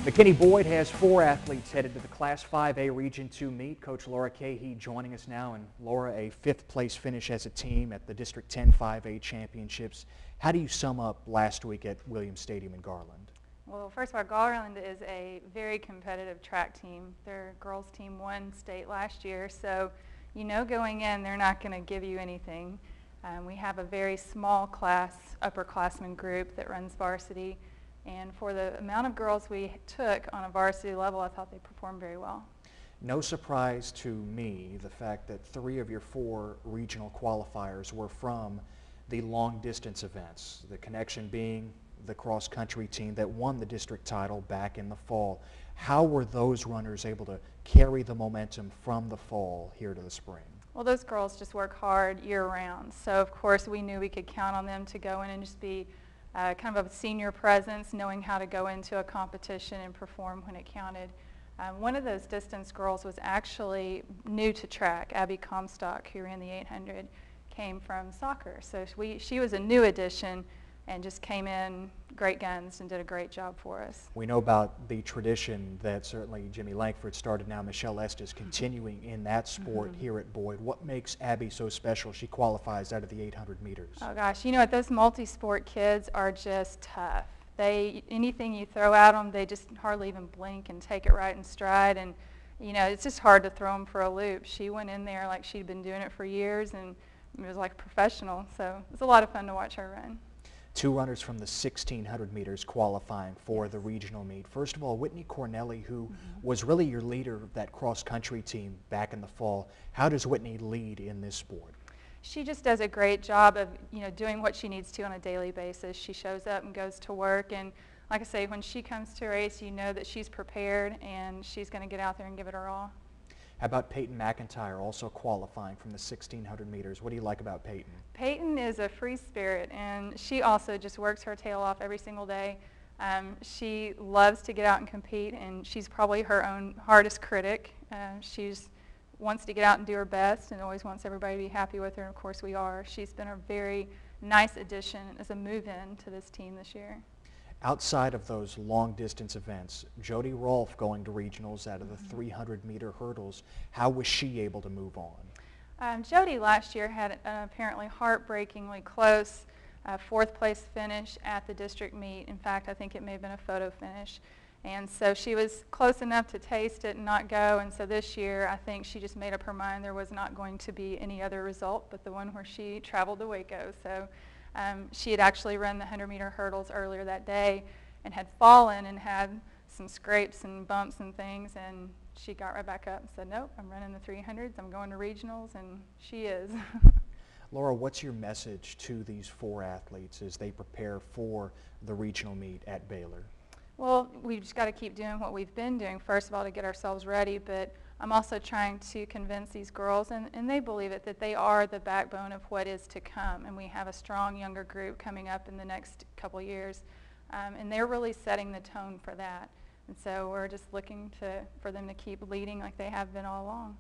McKinney-Boyd has 4 athletes headed to the Class 5A Region 2 meet. Coach Laura Keahey joining us now. And Laura, a 5th place finish as a team at the District 10 5A Championships. How do you sum up last week at Williams Stadium in Garland? Well, first of all, Garland is a very competitive track team. Their girls team won state last year, so you know going in they're not going to give you anything. We have a very small class, upperclassmen group that runs varsity. And for the amount of girls we took on a varsity level, I thought they performed very well. No surprise to me the fact that 3 of your 4 regional qualifiers were from the long distance events, the connection being the cross-country team that won the district title back in the fall. How were those runners able to carry the momentum from the fall here to the spring? Well, those girls just work hard year-round. So, of course, we knew we could count on them to go in and just be kind of a senior presence, knowing how to go into a competition and perform when it counted. One of those distance girls was actually new to track. Abby Comstock, who ran the 800, came from soccer. So she was a new addition and just came in great guns and did a great job for us. We know about the tradition that certainly Jimmy Langford started. Now Michelle Estes continuing in that sport here at Boyd. What makes Abby so special? She qualifies out of the 800 meters. Oh gosh, you know what, those multi-sport kids are just tough. Anything you throw at them, they just hardly even blink and take it right in stride, and you know, it's just hard to throw them for a loop. She went in there like she'd been doing it for years, and it was like a professional, so it's a lot of fun to watch her run. 2 runners from the 1600 meters qualifying for the regional meet. First of all, Whitney Cornelli, who was really your leader of that cross-country team back in the fall. How does Whitney lead in this sport? She just does a great job of, doing what she needs to on a daily basis. She shows up and goes to work, and like I say, when she comes to a race, you know that she's prepared and she's going to get out there and give it her all. How about Peyton McIntyre, also qualifying from the 1600 meters? What do you like about Peyton? Peyton is a free spirit, and she also just works her tail off every single day. She loves to get out and compete, and she's probably her own hardest critic. She wants to get out and do her best and always wants everybody to be happy with her, and of course we are. She's been a very nice addition as a move-in to this team this year. Outside of those long-distance events, Jody Rolfe going to regionals out of the 300-meter hurdles. How was she able to move on? Jody last year had an apparently heartbreakingly close 4th place finish at the district meet. In fact, I think it may have been a photo finish. And so she was close enough to taste it and not go. And so this year, I think she just made up her mind there was not going to be any other result but the one where she traveled to Waco. So she had actually run the 100-meter hurdles earlier that day and had fallen and had some scrapes and bumps and things, and she got right back up and said, nope, I'm running the 300s, I'm going to regionals, and she is. Laura, what's your message to these 4 athletes as they prepare for the regional meet at Baylor? Well, we've just got to keep doing what we've been doing, first of all, to get ourselves ready, but I'm also trying to convince these girls, and they believe it, that they are the backbone of what is to come, and we have a strong younger group coming up in the next couple years, and they're really setting the tone for that. And so we're just looking for them to keep leading like they have been all along.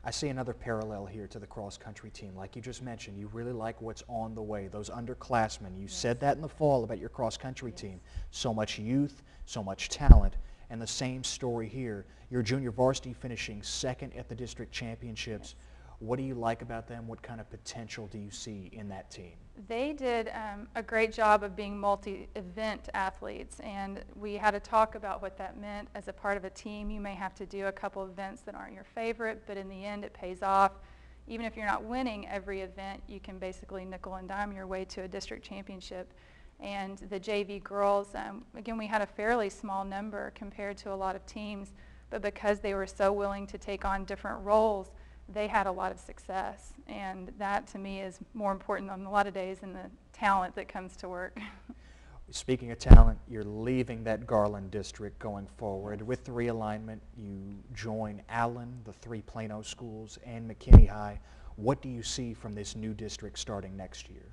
I see another parallel here to the cross-country team. Like you just mentioned, you really like what's on the way, those underclassmen. You said that in the fall about your cross-country team. So much youth, so much talent, and the same story here. Your junior varsity finishing 2nd at the district championships. What do you like about them? What kind of potential do you see in that team? They did a great job of being multi-event athletes, and we had a talk about what that meant. As a part of a team, you may have to do a couple events that aren't your favorite, but in the end it pays off. Even if you're not winning every event, you can basically nickel and dime your way to a district championship. And the JV girls, again, we had a fairly small number compared to a lot of teams, but because they were so willing to take on different roles, they had a lot of success, and that to me is more important on a lot of days than the talent that comes to work. Speaking of talent, you're leaving that Garland district going forward. With the realignment, you join Allen, the 3 Plano schools, and McKinney High. What do you see from this new district starting next year?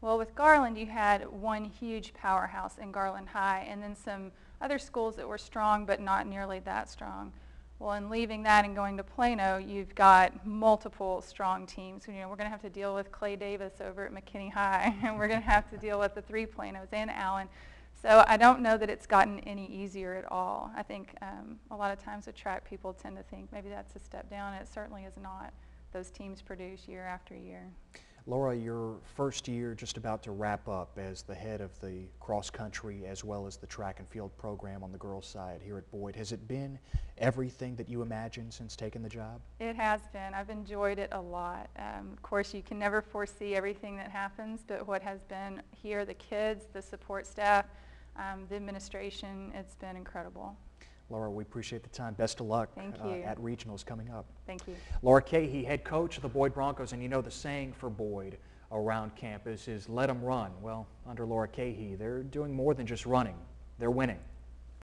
Well, with Garland, you had one huge powerhouse in Garland High, and then some other schools that were strong but not nearly that strong. Well, in leaving that and going to Plano, you've got multiple strong teams. We're going to have to deal with Clay Davis over at McKinney High, and we're going to have to deal with the 3 Planos and Allen. So I don't know that it's gotten any easier at all. I think a lot of times with track, people tend to think maybe that's a step down. It certainly is not. Those teams produce year after year. Laura, your first year just about to wrap up as the head of the cross country as well as the track and field program on the girls' side here at Boyd. Has it been everything that you imagined since taking the job? It has been. I've enjoyed it a lot. Of course, you can never foresee everything that happens, but what has been here, the kids, the support staff, the administration, it's been incredible. Laura, we appreciate the time. Best of luck Thank you. at regionals coming up. Thank you. Laura Keahey, head coach of the Boyd Broncos, and you know the saying for Boyd around campus is let them run. Well, under Laura Keahey, they're doing more than just running. They're winning.